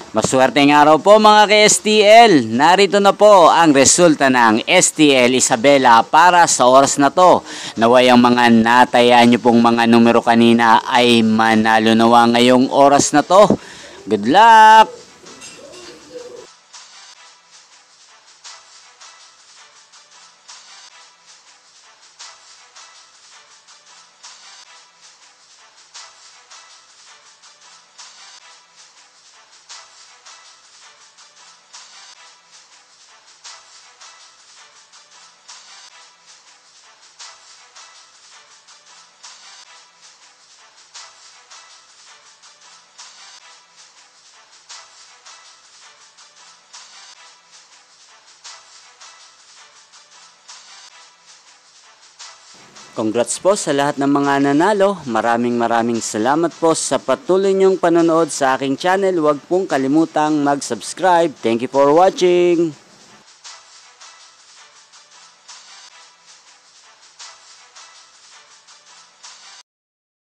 Maswerteng araw po mga ka-STL. Narito na po ang resulta ng STL Isabela para sa oras na to. Naway ang mga natayaan nyo pong mga numero kanina ay manalo nawa ngayong oras na to. Good luck! Congrats po sa lahat ng mga nanalo. Maraming salamat po sa patuloy niyong panonood sa aking channel. Huwag pong kalimutang mag-subscribe. Thank you for watching.